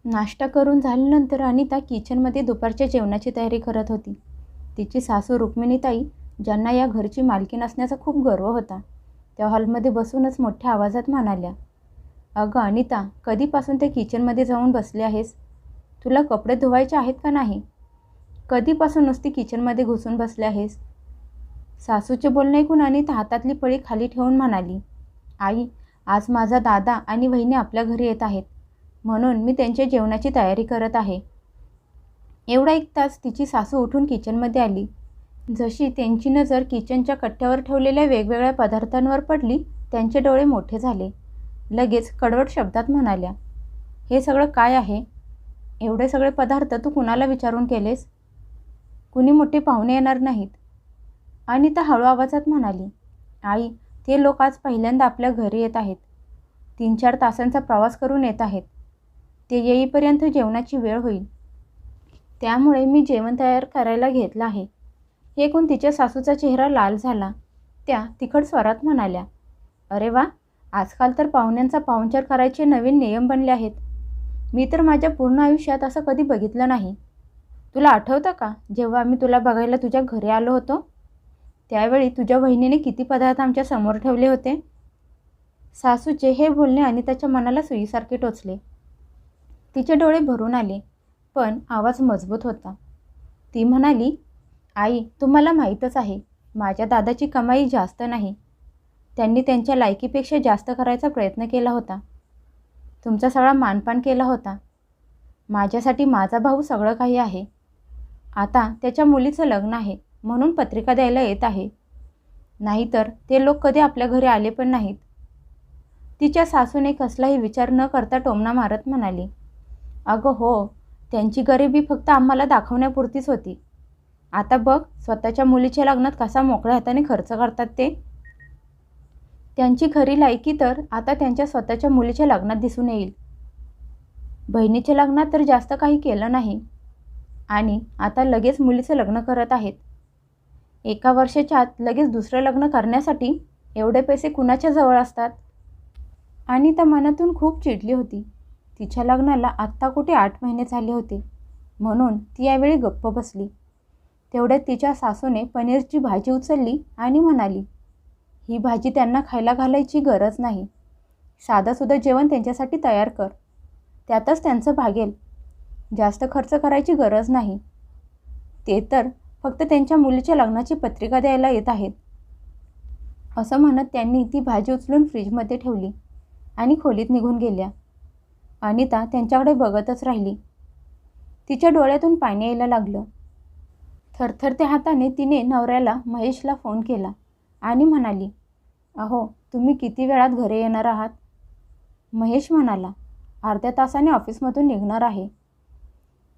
नाश्ता करून झाल्यानंतर अनिता किचनमध्ये दुपारच्या जेवणाची तयारी करत होती. तिची सासू रुक्मिणीताई, ज्यांना या घरची मालकीण असण्याचा खूप गर्व होता, त्या हॉलमध्ये बसूनच मोठ्या आवाजात म्हणाल्या, "अगं अनिता, कधीपासून ते किचनमध्ये जाऊन बसले आहेस? तुला कपडे धुवायचे आहेत का नाही? कधीपासून नुसती किचनमध्ये घुसून बसले आहेस?" सासूचे बोलणे ऐकून अनिता हातातली पळी खाली ठेवून म्हणाली, "आई, आज माझा दादा आणि वहिनी आपल्या घरी येत आहेत, म्हणून मी त्यांच्या जेवणाची तयारी करत आहे." एवढा ऐकताच तिची सासू उठून किचनमध्ये आली. जशी त्यांची नजर किचनच्या कट्ट्यावर ठेवलेल्या वेगवेगळ्या पदार्थांवर पडली, त्यांचे डोळे मोठे झाले. लगेच कडवट शब्दात म्हणाल्या, "हे सगळं काय आहे? एवढे सगळे पदार्थ तू कुणाला विचारून केलेस? कुणी मोठे पाहुणे येणार नाहीत." अनिता हळू आवाजात म्हणाली, "आई, ते लोक आज पहिल्यांदा आपल्या घरी येत आहेत. 3-4 तासांचा प्रवास करून येत आहेत. ते येईपर्यंत जेवणाची वेळ होईल. त्यामुळे मी जेवण तयार करायला घेतलं आहे." हे ऐकून तिच्या सासूचा चेहरा लाल झाला. त्या तिखट स्वरात म्हणाल्या, "अरे वा, आजकाल तर पाहुण्यांचा पाहुणचार करायचे नवीन नियम बनले आहेत. मी तर माझ्या पूर्ण आयुष्यात असं कधी बघितलं नाही. तुला आठवतं का, जेव्हा आम्ही तुला बघायला तुझ्या घरी आलो होतो, त्यावेळी तुझ्या बहिणीने किती पदार्थ आमच्या समोर ठेवले होते?" सासूचे हे बोलणे अनिताच्या मनाला सुईसारखे टोचले. तिचे डोळे भरून आले, पण आवाज मजबूत होता. ती म्हणाली, "आई, तुम्हाला माहीतच आहे, माझ्या दादाची कमाई जास्त नाही. त्यांनी त्यांच्या लायकीपेक्षा जास्त करायचा प्रयत्न केला होता. तुमचा सगळा मानपान केला होता. माझ्यासाठी माझा भाऊ सगळं काही आहे. आता त्याच्या मुलीचं लग्न आहे, म्हणून पत्रिका द्यायला येत आहे. नाहीतर ते लोक कधी आपल्या घरी आले पण नाहीत." तिच्या सासूने कसलाही विचार न करता टोमणा मारत म्हणाली, "अगं हो, त्यांची गरिबी फक्त आम्हाला दाखवण्यापुरतीच होती. आता बघ, स्वतःच्या मुलीच्या लग्नात कसा मोकळ्या हाताने खर्च करतात ते. त्यांची खरी लायकी तर आता त्यांच्या स्वतःच्या मुलीच्या लग्नात दिसून येईल. बहिणीच्या लग्नात तर जास्त काही केलं नाही आणि आता लगेच मुलीचं लग्न करत आहेत. एका वर्षाच्या आत लगेच दुसरं लग्न करण्यासाठी एवढे पैसे कुणाच्या जवळ असतात?" अनिता मनातून खूप चिडली होती. तिच्या लग्नाला आत्ता कुठे 8 महिने झाले होते, म्हणून ती यावेळी गप्प बसली. तेवढ्यात तिच्या सासूने पनीरची भाजी उचलली आणि म्हणाली, "ही भाजी त्यांना खायला घालायची गरज नाही. साधंसुधं जेवण त्यांच्यासाठी तयार कर. त्यातच त्यांचं भागेल. जास्त खर्च करायची गरज नाही. ते तर फक्त त्यांच्या मुलीच्या लग्नाची पत्रिका द्यायला येत आहेत." असं म्हणत त्यांनी ती भाजी उचलून फ्रीजमध्ये ठेवली आणि खोलीत निघून गेल्या. अनिता त्यांच्याकडे बघतच राहिली. तिच्या डोळ्यातून पाणी यायला लागलं. थरथरत्या हाताने तिने नवऱ्याला महेशला फोन केला आणि म्हणाली, "अहो, तुम्ही किती वेळात घरी येणार आहात?" महेश म्हणाला, "अर्ध्या तासाने ऑफिसमधून निघणार आहे."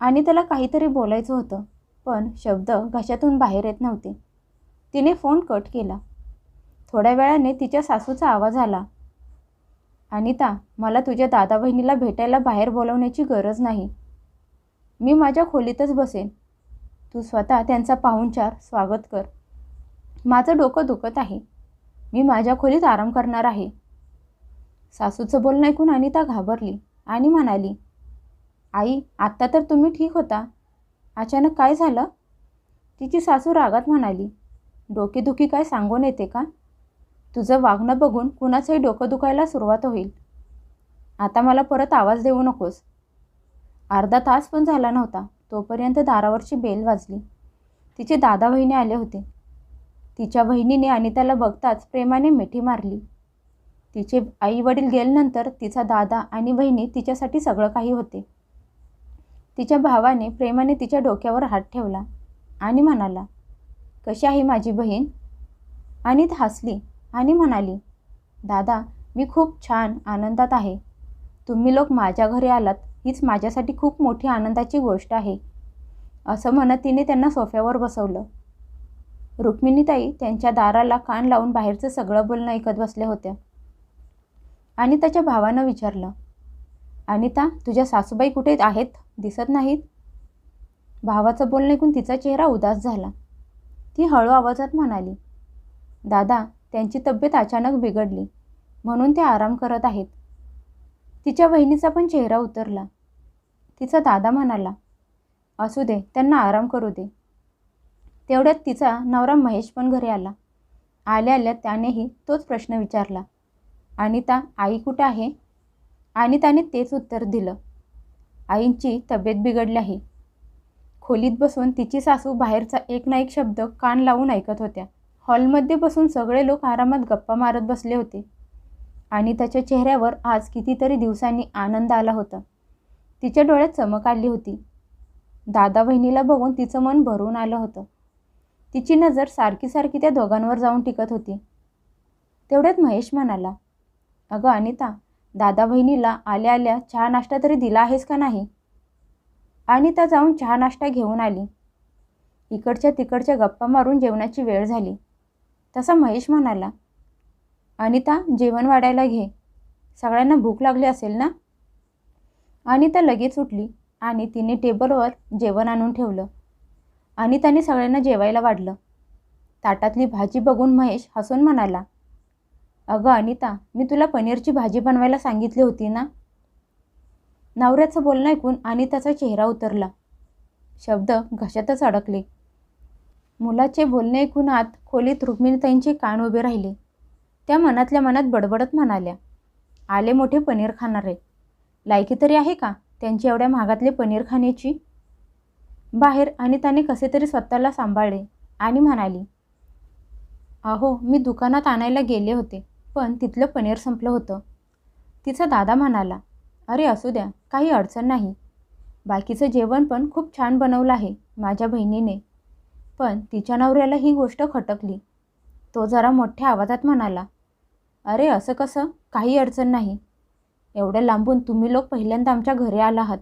आणि त्याला काहीतरी बोलायचं होतं, पण शब्द घशातून बाहेर येत नव्हते. तिने फोन कट केला. थोड्या वेळाने तिच्या सासूचा आवाज आला, "अनिता, मला तुझ्या दादा बहिणीला भेटायला बाहेर बोलवण्याची गरज नाही. मी माझ्या खोलीतच बसेन. तू स्वतः त्यांचा पाहुणचार स्वागत कर. माझं डोकं दुखत आहे. मी माझ्या खोलीत आराम करणार आहे." सासूचं बोलणं ऐकून अनिता घाबरली आणि म्हणाली, "आई, आत्ता तर तुम्ही ठीक होता. अचानक काय झालं?" तिची सासू रागात म्हणाली, "डोकेदुखी काय सांगून येते का? तुझं वागणं बघून कुणाचंही डोकं दुखायला सुरुवात होईल. आता मला परत आवाज देऊ नकोस." अर्धा तास पण झाला नव्हता, तोपर्यंत दारावरची बेल वाजली. तिचे दादा बहिणी आले होते. तिच्या बहिणीने अनिताला बघताच प्रेमाने मिठी मारली. तिचे आई वडील गेल्यानंतर तिचा दादा आणि बहिणी तिच्यासाठी सगळं काही होते. तिच्या भावाने प्रेमाने तिच्या डोक्यावर हात ठेवला आणि म्हणाला, "कशी आहे माझी बहीण?" अनिता हसली आणि म्हणाली, "दादा, मी खूप छान आनंदात आहे. तुम्ही लोक माझ्या घरी आलात, हीच माझ्यासाठी खूप मोठी आनंदाची गोष्ट आहे." असं म्हणत तिने त्यांना सोफ्यावर बसवलं. रुक्मिणीताई त्यांच्या दाराला कान लावून बाहेरचं सगळं बोलणं ऐकत बसल्या होत्या. अनिताच्या भावानं विचारलं, "अनिता, तुझ्या सासूबाई कुठे आहेत? दिसत नाहीत." भावाचं बोलणं ऐकून तिचा चेहरा उदास झाला. ती हळू आवाजात म्हणाली, "दादा, त्यांची तब्येत अचानक बिघडली, म्हणून ते आराम करत आहेत." तिच्या बहिणीचा पण चेहरा उतरला. तिचा दादा म्हणाला, असू दे, त्यांना आराम करू दे. तेवढ्यात तिचा नवरा महेश पण घरी आला. आल्या आल्या त्यानेही तोच प्रश्न विचारला, अनिता, आई कुठे आहे? अनिताने तेच उत्तर दिलं, आईंची तब्येत बिघडली आहे. खोलीत बसून तिची सासू बाहेरचा एक ना एक शब्द कान लावून ऐकत होत्या. हॉलमध्ये बसून सगळे लोक आरामात गप्पा मारत बसले होते. अनिताच्या चेहऱ्यावर आज कितीतरी दिवसांनी आनंद आला होता. तिच्या डोळ्यात चमक आली होती. दादा बहिणीला बघून तिचं मन भरून आलं होतं. तिची नजर सारखी सारखी त्या दोघांवर जाऊन टिकत होती. तेवढ्यात महेश म्हणाला, अगं अनिता, दादा बहिणीला आल्या आल्या चहा नाश्ता तरी दिला आहेस का नाही? अनिता जाऊन चहा नाश्ता घेऊन आली. इकडच्या तिकडच्या गप्पा मारून जेवणाची वेळ झाली. तसा महेश म्हणाला, अनिता, जेवण वाढायला घे, सगळ्यांना भूक लागली असेल ना? अनिता लगेच उठली आणि तिने टेबलवर जेवण आणून ठेवलं. अनिताने सगळ्यांना जेवायला वाढलं. ताटातली भाजी बघून महेश हसून म्हणाला, अगं अनिता, मी तुला पनीरची भाजी बनवायला सांगितली होती ना? नवऱ्याचं बोलणं ऐकून अनिताचा चेहरा उतरला. शब्द घशातच अडकले. मुलाचे बोलणे ऐकून आत खोलीत रुक्मिणीताईंचे कान उभे राहिले. त्या मनातल्या मनात बडबडत म्हणाल्या, आले मोठे पनीर खाणारे, लायकी तरी आहे का त्यांची एवढ्या महागातले पनीर खाण्याची? बाहेर अनिताने कसे तरी स्वतःला सांभाळले आणि म्हणाली, अहो, मी दुकानात आणायला गेले होते, पण तिथलं पनीर संपलं होतं. तिचा दादा म्हणाला, अरे असू द्या, काही अडचण नाही. बाकीचं जेवण पण खूप छान बनवलं आहे माझ्या बहिणीने. पण तिच्या नवऱ्याला ही गोष्ट खटकली. तो जरा मोठ्या आवाजात म्हणाला, अरे असं कसं? काही अडचण नाही. एवढ्या लांबून तुम्ही लोक पहिल्यांदा आमच्या घरी आला आहात.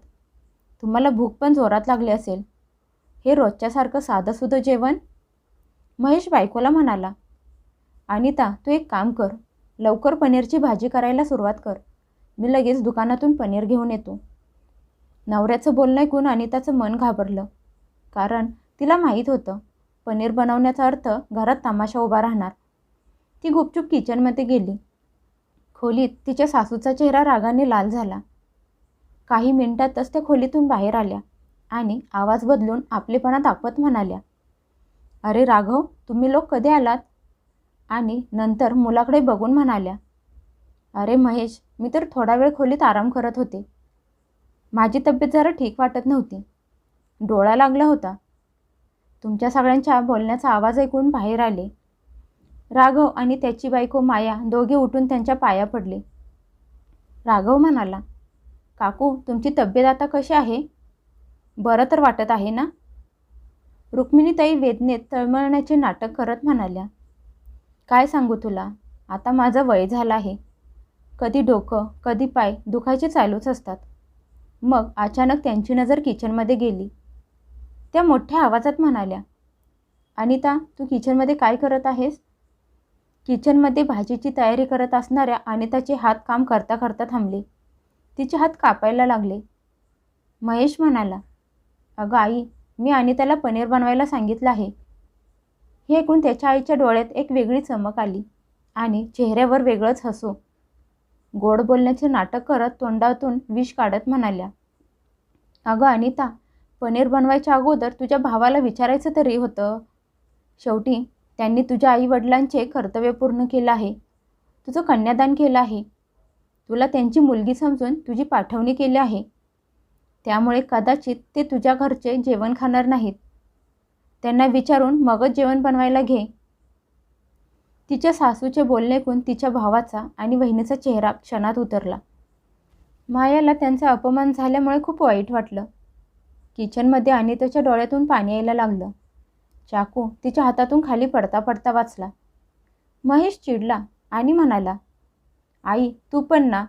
तुम्हाला भूक पण जोरात लागली असेल. हे रोजच्यासारखं साधंसुधं जेवण? महेश बायकोला म्हणाला, अनिता, तू एक काम कर, लवकर पनीरची भाजी करायला सुरुवात कर. मी लगेच दुकानातून पनीर घेऊन येतो. नवऱ्याचं बोलणं ऐकून अनिताचं मन घाबरलं. कारण तिला माहीत होतं, पनीर बनवण्याचा अर्थ घरात तमाशा उभा राहणार. ती गुपचूप किचनमध्ये गेली. खोलीत तिच्या सासूचा चेहरा रागाने लाल झाला. काही मिनिटातच त्या खोलीतून बाहेर आल्या आणि आवाज बदलून आपलेपणा दाखवत म्हणाल्या, अरे राघव, तुम्ही लोक कधी आलात? आणि नंतर मुलाकडे बघून म्हणाल्या, अरे महेश, मी तर थोडा वेळ खोलीत आराम करत होते. माझी तब्येत जरा ठीक वाटत नव्हती. डोळा लागला होता. तुमच्या सगळ्यांच्या बोलण्याचा आवाज ऐकून बाहेर आले. राघव आणि त्याची बायको माया दोघे उठून त्यांच्या पाया पडले. राघव म्हणाला, काकू, तुमची तब्येत आता कशी आहे? बरं तर वाटत आहे ना? रुक्मिणीताई वेदनेत तळमळण्याचे नाटक करत म्हणाल्या, काय सांगू तुला, आता माझं वय झालं आहे. कधी डोकं कधी पाय दुखायचे चालूच असतात. मग अचानक त्यांची नजर किचनमध्ये गेली. त्या मोठ्या आवाजात म्हणाल्या, अनिता, तू किचनमध्ये काय करत आहेस? किचनमध्ये भाजीची तयारी करत असणाऱ्या अनिताचे हात काम करता करता थांबले. तिचे हात कापायला लागले. महेश म्हणाला, अगं आई, मी अनिताला पनीर बनवायला सांगितलं आहे. हे ऐकून त्याच्या आईच्या डोळ्यात एक वेगळी चमक आली आणि चेहऱ्यावर वेगळंच हसू. गोड बोलण्याचे नाटक करत तोंडातून विष काढत म्हणाल्या, अगं अनिता, पनीर बनवायच्या अगोदर तुझ्या भावाला विचारायचं तरी होतं. शेवटी त्यांनी तुझ्या आईवडिलांचे कर्तव्य पूर्ण केलं आहे. तुझं कन्यादान केलं आहे. तुला त्यांची मुलगी समजून तुझी पाठवणी केली आहे. त्यामुळे कदाचित ते तुझ्या घरचे जेवण खाणार नाहीत. त्यांना विचारून मगच जेवण बनवायला घे. तिच्या सासूचे बोलणे ऐकून तिच्या भावाचा आणि बहिणीचा चेहरा क्षणात उतरला. मायाला त्यांचा अपमान झाल्यामुळे खूप वाईट वाटलं. किचनमध्ये अनिताच्या डोळ्यातून पाणी यायला लागलं. चाकू तिच्या हातातून खाली पडता पडता वाचला. महेश चिडला आणि म्हणाला, आई, तू पण ना,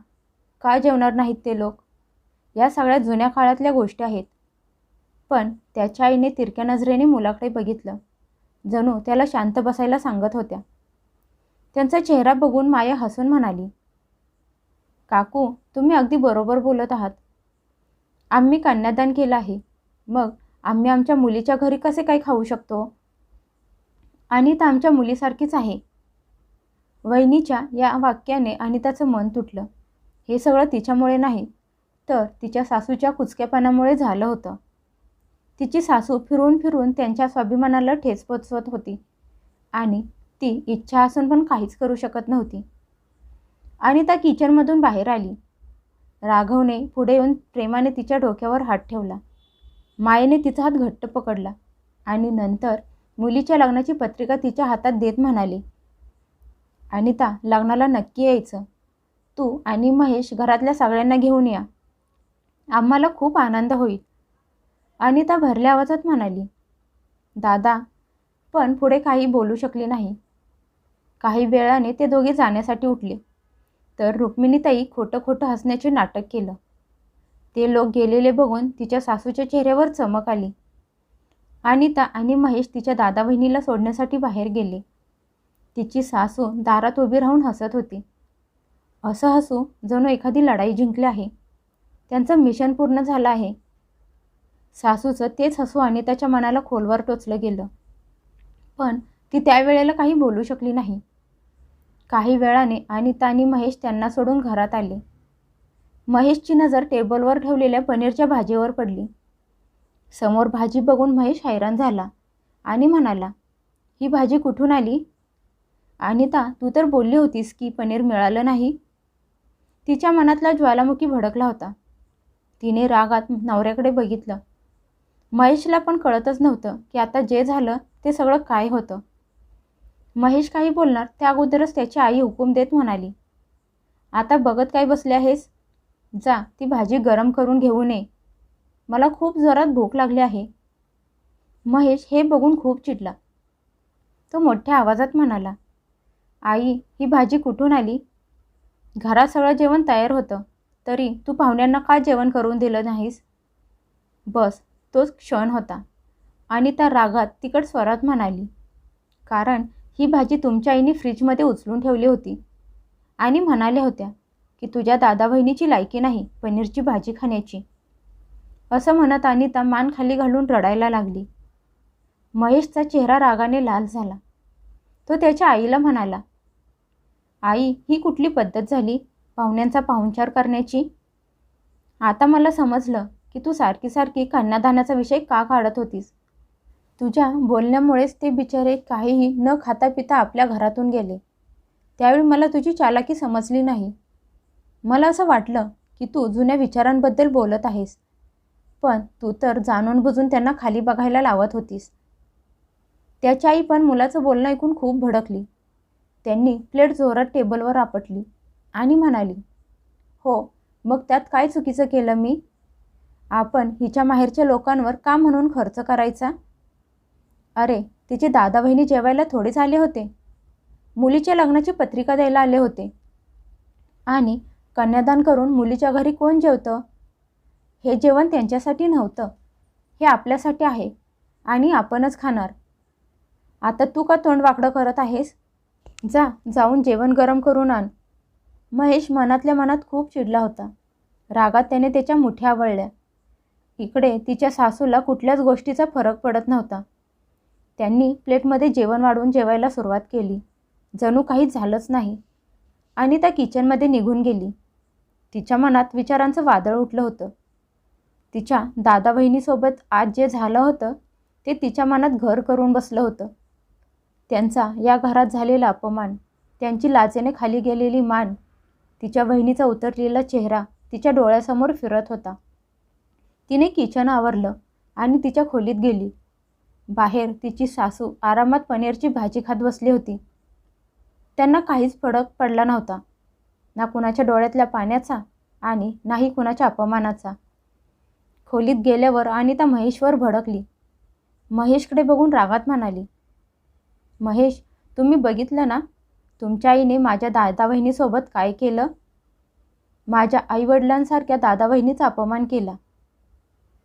का जेवणार नाहीत ते लोक? या सगळ्या जुन्या काळातल्या गोष्टी आहेत. पण त्याच्या आईने तिरक्या नजरेने मुलाकडे बघितलं, जणू त्याला शांत बसायला सांगत होत्या. त्यांचा चेहरा बघून माया हसून म्हणाली, काकू, तुम्ही अगदी बरोबर बोलत आहात. आम्ही कन्यादान केलं आहे, मग आम्ही आमच्या मुलीच्या घरी कसे काय खाऊ शकतो? अनिता आमच्या मुलीसारखीच आहे. वहिनीच्या या वाक्याने अनिताचं मन तुटलं. हे सगळं तिच्यामुळे नाही, तर तिच्या सासूच्या कुचक्यापणामुळे झालं होतं. तिची सासू फिरून फिरून त्यांच्या स्वाभिमानाला ठेच पोचवत होती आणि ती इच्छा असून पण काहीच करू शकत नव्हती. अनिता किचनमधून बाहेर आली. राघवने पुढे येऊन प्रेमाने तिच्या डोक्यावर हात ठेवला. मायेने तिचा हात घट्ट पकडला आणि नंतर मुलीच्या लग्नाची पत्रिका तिच्या हातात देत म्हणाले, अनिता, लग्नाला नक्की यायचं. तू आणि महेश घरातल्या सगळ्यांना घेऊन या. आम्हाला खूप आनंद होईल. अनिता भरल्या आवाजात म्हणाली. दादा पण पुढे काही बोलू शकली नाही. काही वेळाने ते दोघे जाण्यासाठी उठले तर रुक्मिणीताई खोटं खोटं हसण्याचे नाटक केलं. ते लोक गेलेले बघून तिच्या सासूच्या चेहऱ्यावर चमक आली. अनिता आणि महेश तिच्या दादा बहिणीला सोडण्यासाठी बाहेर गेले. तिची सासू दारात उभी राहून हसत होती. असं हसू जणू एखादी लढाई जिंकली आहे. त्यांचं मिशन पूर्ण झालं आहे. सासूचं तेच हसू अनिताच्या मनाला खोलवर टोचलं गेलं. पण ती त्यावेळेला काही बोलू शकली नाही. काही वेळाने अनिता आणि महेश त्यांना सोडून घरात आले. महेशची नजर टेबलवर ठेवलेल्या पनीरच्या भाजीवर पडली. समोर भाजी बघून महेश हैराण झाला आणि म्हणाला, ही भाजी कुठून आली? अनिता, तू तर बोलली होतीस की पनीर मिळालं नाही. तिच्या मनातला ज्वालामुखी भडकला होता. तिने रागात नवऱ्याकडे बघितलं. महेशला पण कळतच नव्हतं की आता जे झालं ते सगळं काय होतं. महेश काही बोलणार त्या अगोदरच त्याची आई हुकूम देत म्हणाली, आता बघत काय बसले आहेस? जा, ती भाजी गरम करून घेऊन ये. मला खूप जोरात भूक लागली आहे. महेश हे बघून खूप चिडला. तो मोठ्या आवाजात म्हणाला, आई, ही भाजी कुठून आली? घरात सगळं जेवण तयार होतं, तरी तू पाहुण्यांना का जेवण करून दिलं नाहीस? बस तोच क्षण होता. अनिता रागात तिखट स्वरात म्हणाली, कारण ही भाजी तुमच्या आईने फ्रीजमध्ये उचलून ठेवली होती आणि म्हणाल्या होत्या की तुझ्या दादा बहिणीची लायकी नाही पनीरची भाजी खाण्याची. असं म्हणत अनिता मान खाली घालून रडायला लागली. महेशचा चेहरा रागाने लाल झाला. तो त्याच्या आईला म्हणाला, आई, ही कुठली पद्धत झाली पाहुण्यांचा पाहुणचार करण्याची? आता मला समजलं की तू सारखी सारखी कन्यादानाचा विषय का काढत होतीस. तुझ्या बोलण्यामुळेच ते बिचारे काहीही न खाता पिता आपल्या घरातून गेले. त्यावेळी मला तुझी चालाकी समजली नाही. मला असं वाटलं की तू जुन्या विचारांबद्दल बोलत आहेस, पण तू तर जाणून बुजून त्यांना खाली बघायला लावत होतीस. त्याची आई पण मुलाचं बोलणं ऐकून खूप भडकली. त्यांनी प्लेट जोरात टेबलवर आपटली आणि म्हणाली, हो, मग त्यात काय चुकीचं केलं मी? आपण हिच्या माहेरच्या लोकांवर का म्हणून खर्च करायचा? अरे, तिचे दादा बहिणी जेवायला थोडेच आले होते. मुलीच्या लग्नाची पत्रिका द्यायला आले होते. आणि कन्यादान करून मुलीच्या घरी कोण जेवतं? हे जेवण त्यांच्यासाठी नव्हतं, हे आपल्यासाठी आहे आणि आपणच खाणार. आता तू का तोंड वाकडं करत आहेस? जा, जाऊन जेवण गरम करून आण. महेश मनातल्या मनात खूप चिडला होता. रागात त्याने त्याच्या मुठ्या आवळल्या. इकडे तिच्या सासूला कुठल्याच गोष्टीचा फरक पडत नव्हता. त्यांनी प्लेटमध्ये जेवण वाढवून जेवायला सुरुवात केली. जणू काही झालंच नाही. अनिता किचनमध्ये निघून गेली. तिच्या मनात विचारांचं वादळ उठलं होतं. तिच्या दादा बहिणीसोबत आज जे झालं होतं ते तिच्या मनात घर करून बसलं होतं. त्यांचा या घरात झालेला अपमान, त्यांची लाजेने खाली गेलेली मान, तिच्या बहिणीचा उतरलेला चेहरा तिच्या डोळ्यासमोर फिरत होता. तिने किचन आवरलं आणि तिच्या खोलीत गेली. बाहेर तिची सासू आरामात पनीरची भाजी खात बसली होती. त्यांना काहीच फरक पडला नव्हता, ना कुणाच्या डोळ्यातल्या पाण्याचा आणि नाही कुणाच्या अपमानाचा. खोलीत गेल्यावर अनिता महेशवर भडकली. महेशकडे बघून रागात म्हणाली, महेश, तुम्ही बघितलं ना तुमच्या आईने माझ्या दादा बहिणीसोबत काय केलं? माझ्या आईवडिलांसारख्या दादा बहिणीचा अपमान केला.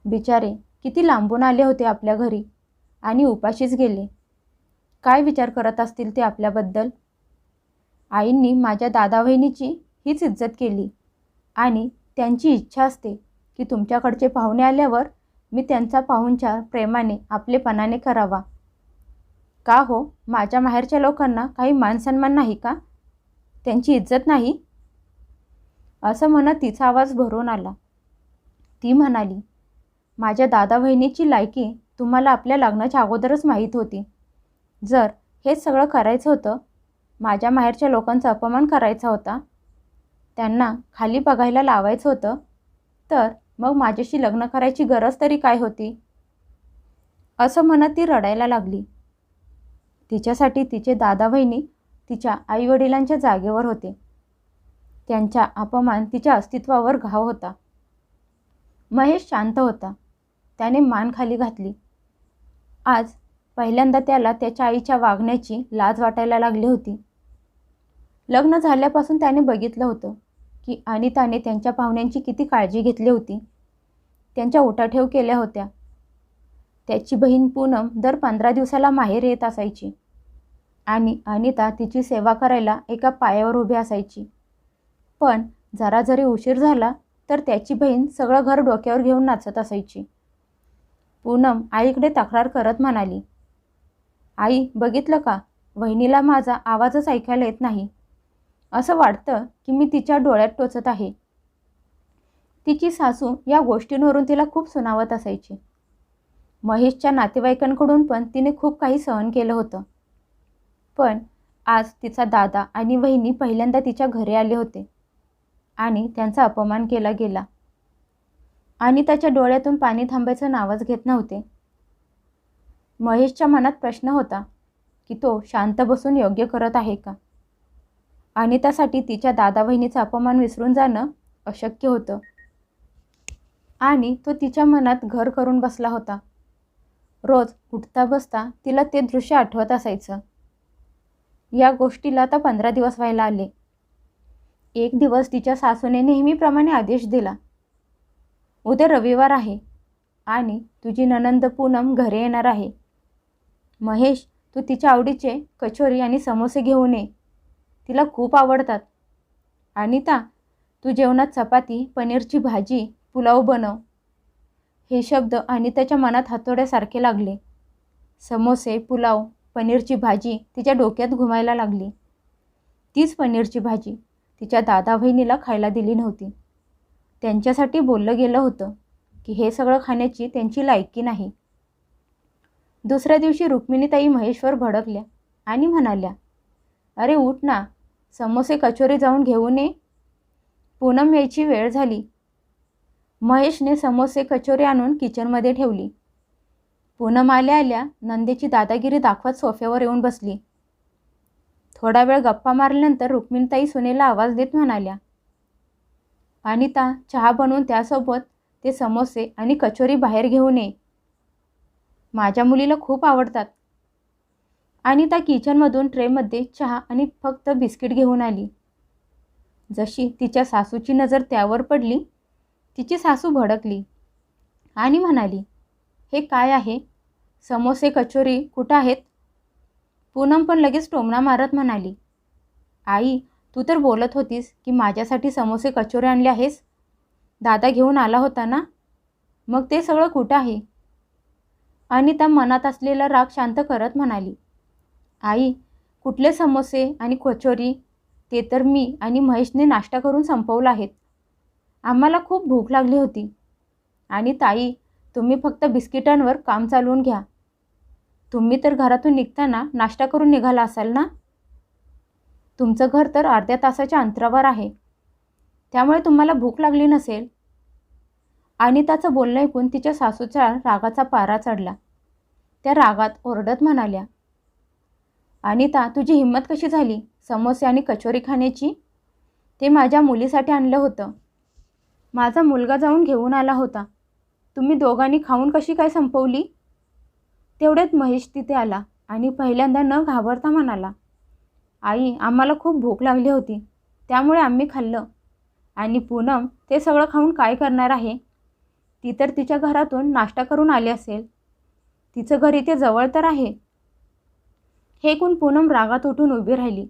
बिचारे किती लांबून आले होते आपल्या घरी आणि उपाशीच गेले. काय विचार करत असतील ते आपल्याबद्दल? आईंनी माझ्या दादा बहिणीची हीच इज्जत केली आणि त्यांची इच्छा असते की तुमच्याकडचे पाहुणे आल्यावर मी त्यांचा पाहुणचार प्रेमाने आपलेपणाने करावा. का हो, माझ्या माहेरच्या लोकांना काही मानसन्मान नाही का? त्यांची इज्जत नाही? असं म्हणत तिचा आवाज भरून आला. ती म्हणाली, माझ्या दादा बहिणीची लायकी तुम्हाला आपल्या लग्नाच्या अगोदरच माहीत होती. जर हेच सगळं करायचं होतं, माझ्या माहेरच्या लोकांचा अपमान करायचा होता, त्यांना खाली बघायला लावायचं होतं, तर मग माझ्याशी लग्न करायची गरज तरी काय होती? असं म्हणत ती रडायला लागली. तिच्यासाठी तिचे दादा बहिणी तिच्या आईवडिलांच्या जागेवर होते. त्यांचा अपमान तिच्या अस्तित्वावर घाव होता. महेश शांत होता. त्याने मान खाली घातली. आज पहिल्यांदा त्याला त्याच्या आईच्या वागण्याची लाज वाटायला लागली होती. लग्न झाल्यापासून त्याने बघितलं होतं की अनिताने त्यांच्या पाहुण्यांची किती काळजी घेतली होती. त्यांच्या उठाठेव केल्या होत्या. त्याची बहीण पूनम दर 15 दिवसाला माहेर येत असायची आणि अनिता तिची सेवा करायला एका पायावर उभी असायची. पण जरा जरी उशीर झाला तर त्याची बहीण सगळं घर डोक्यावर घेऊन नाचत असायची. पूनम आईकडे तक्रार करत म्हणाली, आई बघितलं का, वहिनीला माझा आवाजच ऐकायला येत नाही. असं वाटतं की मी तिच्या डोळ्यात टोचत आहे. तिची सासू या गोष्टींवरून तिला खूप सुनावत असायची. महेशच्या नातेवाईकांकडून पण तिने खूप काही सहन केलं होतं. पण आज तिचा दादा आणि वहिनी पहिल्यांदा तिच्या घरी आले होते आणि त्यांचा अपमान केला गेला. आणि त्याच्या डोळ्यातून पाणी थांबायचं नावच घेत नव्हते. महेशच्या मनात प्रश्न होता की तो शांत बसून योग्य करत आहे का? अनितासाठी तिच्या दादा बहिणीचा अपमान विसरून जाणं अशक्य होतं आणि तो तिच्या मनात घर करून बसला होता. रोज उठता बसता तिला ते दृश्य आठवत असायचं. या गोष्टीला आता 15 दिवस व्हायला आले. एक दिवस तिच्या सासूने नेहमीप्रमाणे आदेश दिला, उद्या रविवार आहे आणि तुझी नणंद पूनम घरी येणार आहे. महेश, तू तिच्या आवडीचे कचोरी आणि समोसे घेऊन ये. तिला खूप आवडतात. अनिता, तू जेवणात चपाती, पनीरची भाजी, पुलाव बनव. हे शब्द अनिताच्या मनात हातोड्यासारखे लागले. समोसे, पुलाव, पनीरची भाजी तिच्या डोक्यात घुमायला लागली. तीच पनीरची भाजी तिच्या दादा बहिणीला खायला दिली नव्हती. त्यांच्यासाठी बोललं गेलं होतं की हे सगळं खाण्याची त्यांची लायकी नाही. दुसऱ्या दिवशी रुक्मिणीताई महेशवर भडकल्या आणि म्हणाल्या, अरे उठ ना, समोसे कचोरी जाऊन घेऊन ये. पूनम यायची वेळ झाली. महेशने समोसे कचोरी आणून किचनमध्ये ठेवली. पूनम आल्या आल्या नंदेची दादागिरी दाखवत सोफ्यावर येऊन बसली. थोडा वेळ गप्पा मारल्यानंतर रुक्मिणीताई सुनेला आवाज देत म्हणाल्या, अनिता, चहा बनवून त्यासोबत ते समोसे आणि कचोरी बाहेर घेऊन ये. माझ्या मुलीला खूप आवडतात. अनिता किचनमधून ट्रेमध्ये चहा आणि फक्त बिस्किट घेऊन आली. जशी तिच्या सासूची नजर त्यावर पडली, तिची सासू भडकली आणि म्हणाली, हे काय आहे? समोसे कचोरी कुठं आहेत? पूनम पण लगेच टोमणा मारत म्हणाली, आई, तू तर बोलत होतीस की माझ्यासाठी समोसे कचोरी आणले आहेस. दादा घेऊन आला होता ना, मग ते सगळं कुठं आहे? अनिता मनात असलेला राग शांत करत म्हणाली, आई, कुठले समोसे आणि कचोरी? ते तर मी आणि महेशने नाश्ता करून संपवलं आहेत. आम्हाला खूप भूक लागली होती. आणि ताई, तुम्ही फक्त बिस्किटांवर काम चालवून घ्या. तुम्ही तर घरातून निघताना नाश्ता करून निघाला असाल ना? तुमचं घर तर अर्ध्या तासाच्या अंतरावर आहे, त्यामुळे तुम्हाला भूक लागली नसेल. अनिताचं बोलणं ऐकून तिच्या सासूच्या रागाचा पारा चढला. त्या रागात ओरडत म्हणाल्या, अनिता, तुझी हिंमत कशी झाली समोसे आणि कचोरी खाण्याची? ते माझ्या मुलीसाठी आणलं होतं. माझा मुलगा जाऊन घेऊन आला होता. तुम्ही दोघांनी खाऊन कशी काय संपवली? तेवढ्यात महेश तिथे आला आणि पहिल्यांदा न घाबरता म्हणाला, आई, आम्हाला खूप भूक लागली होती, त्यामुळे आम्ही खाल्लं. आणि पूनम ते सगळं खाऊन काय करणार आहे? ती तर तिच्या घरातून नाश्ता करून आली असेल. तिचं घर इथे जवळ तर आहे. हे ऐकून पूनम रागात उठून उभी राहिली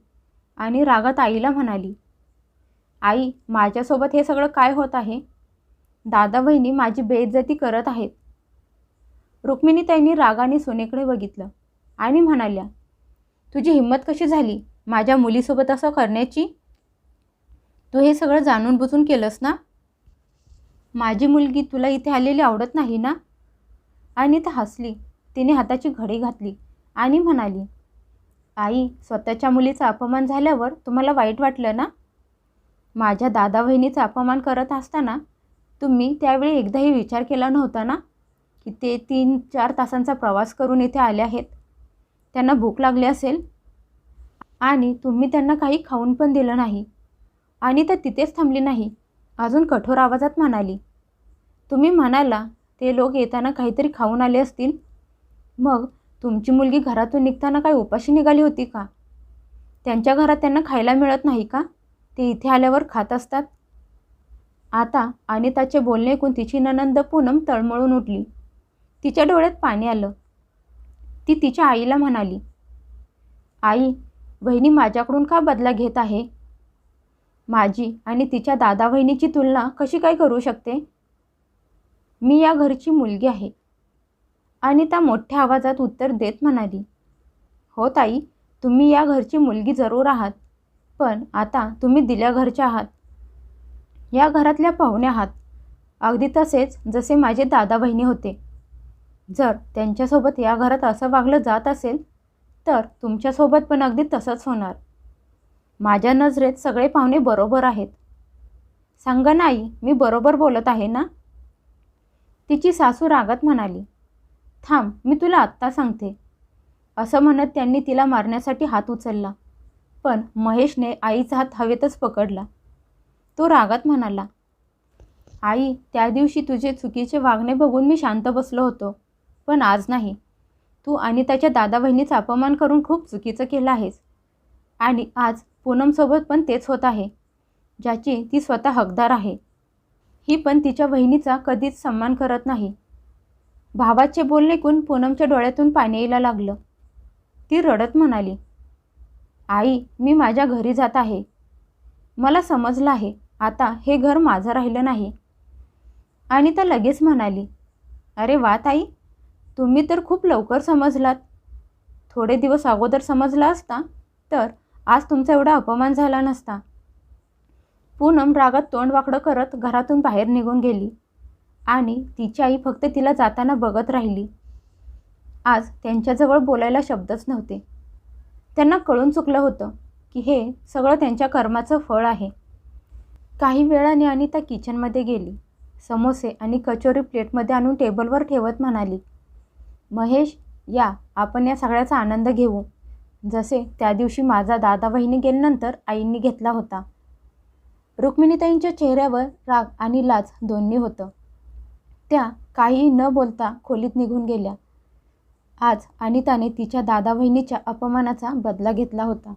आणि रागात आईला म्हणाली, आई, माझ्यासोबत हे सगळं काय होत आहे? दादा बहिणी माझी बेइज्जती करत आहेत. रुक्मिणीताईंनी रागाने सुनेकडे बघितलं आणि म्हणाल्या, तुझी हिंमत कशी झाली माझ्या मुलीसोबत असं करण्याची? तू हे सगळं जाणून बुजून केलंस ना? माझी मुलगी तुला इथे आलेली आवडत नाही ना? अनिता हसली. तिने हाताची घडी घातली आणि म्हणाली, आई, स्वतःच्या मुलीचा अपमान झाल्यावर तुम्हाला वाईट वाटलं ना? माझ्या दादा वहिनीचा अपमान करत असताना तुम्ही त्यावेळी एकदाही विचार केला नव्हता ना की ते 3-4 तासांचा प्रवास करून इथे आले आहेत. त्यांना भूक लागली असेल आणि तुम्ही त्यांना काही खाऊन पण दिलं नाही. आणि तर तिथेच थांबली नाही, अजून कठोर आवाजात म्हणाली, तुम्ही म्हणाला ते लोक येताना काहीतरी खाऊन आले असतील. मग तुमची मुलगी घरातून निघताना काय उपाशी निघाली होती का? त्यांच्या घरात त्यांना खायला मिळत नाही का? ते इथे आल्यावर खात असतात. आता अनिताचे बोलणे ऐकून तिची नणंद पूनम तळमळून उठली. तिच्या डोळ्यात पाणी आलं. ती तिच्या आईला म्हणाली, आई, वहिनी माझ्याकडून का बदला घेत आहे? माझी आणि तिच्या दादा वहिनीची तुलना कशी काय करू शकते? मी या घरची मुलगी आहे. अनिता मोठ्या आवाजात उत्तर देत म्हणाली, हो ताई, तुम्ही या घरची मुलगी जरूर आहात, पण आता तुम्ही दिल्या घरच्या आहात. या घरातल्या पाहुण्या आहात, अगदी तसेच जसे माझे दादा बहिणी होते. जर त्यांच्यासोबत या घरात असं वागलं जात असेल तर तुमच्यासोबत पण अगदी तसंच होणार. माझ्या नजरेत सगळे पाहुणे बरोबर आहेत. सांगा ना आई, मी बरोबर बोलत आहे ना? तिची सासू रागात म्हणाली, थांब, मी तुला आत्ता सांगते. असं म्हणत त्यांनी तिला मारण्यासाठी हात उचलला, पण महेशने आईचा हात हवेतच पकडला. तो रागात म्हणाला, आई, त्या दिवशी तुझे चुकीचे वागणे बघून मी शांत बसलो होतो, पण आज नाही. तू आणि त्याच्या दादा बहिणीचा अपमान करून खूप चुकीचं केलं आहेस. आणि आज पूनमसोबत पण तेच होत आहे, ज्याची ती स्वतः हकदार आहे. ही पण तिच्या बहिणीचा कधीच सन्मान करत नाही. भावाचे बोलणे ऐकून पूनमच्या डोळ्यातून पाणी यायला लागलं. ती रडत म्हणाली, आई, मी माझ्या घरी जात आहे. मला समजलं आहे, आता हे घर माझं राहिलं नाही. आणि ती लगेच म्हणाली, अरे वा ताई, तुम्ही तर खूप लवकर समजलात. थोडे दिवस अगोदर समजला असता तर आज तुमचा एवढा अपमान झाला नसता. पूनम रागात तोंड वाकडं करत घरातून बाहेर निघून गेली आणि तिची आई फक्त तिला जाताना बघत राहिली. आज त्यांच्याजवळ बोलायला शब्दच नव्हते. त्यांना कळून चुकलं होतं की हे सगळं त्यांच्या कर्माचं फळ आहे. काही वेळाने अनिता किचनमध्ये गेली. समोसे आणि कचोरी प्लेटमध्ये आणून टेबलवर ठेवत म्हणाली, महेश, या, आपण या सगळ्याचा आनंद घेऊ, जसे त्या दिवशी माझा दादा वहिनी गेल्यानंतर आईंनी घेतला होता. रुक्मिणीताईंच्या चेहऱ्यावर राग आणि लाज दोन्ही होतं. त्या काही न बोलता खोलीत निघून गेल्या. आज अनिताने तिच्या दादा वहिनीच्या अपमानाचा बदला घेतला होता.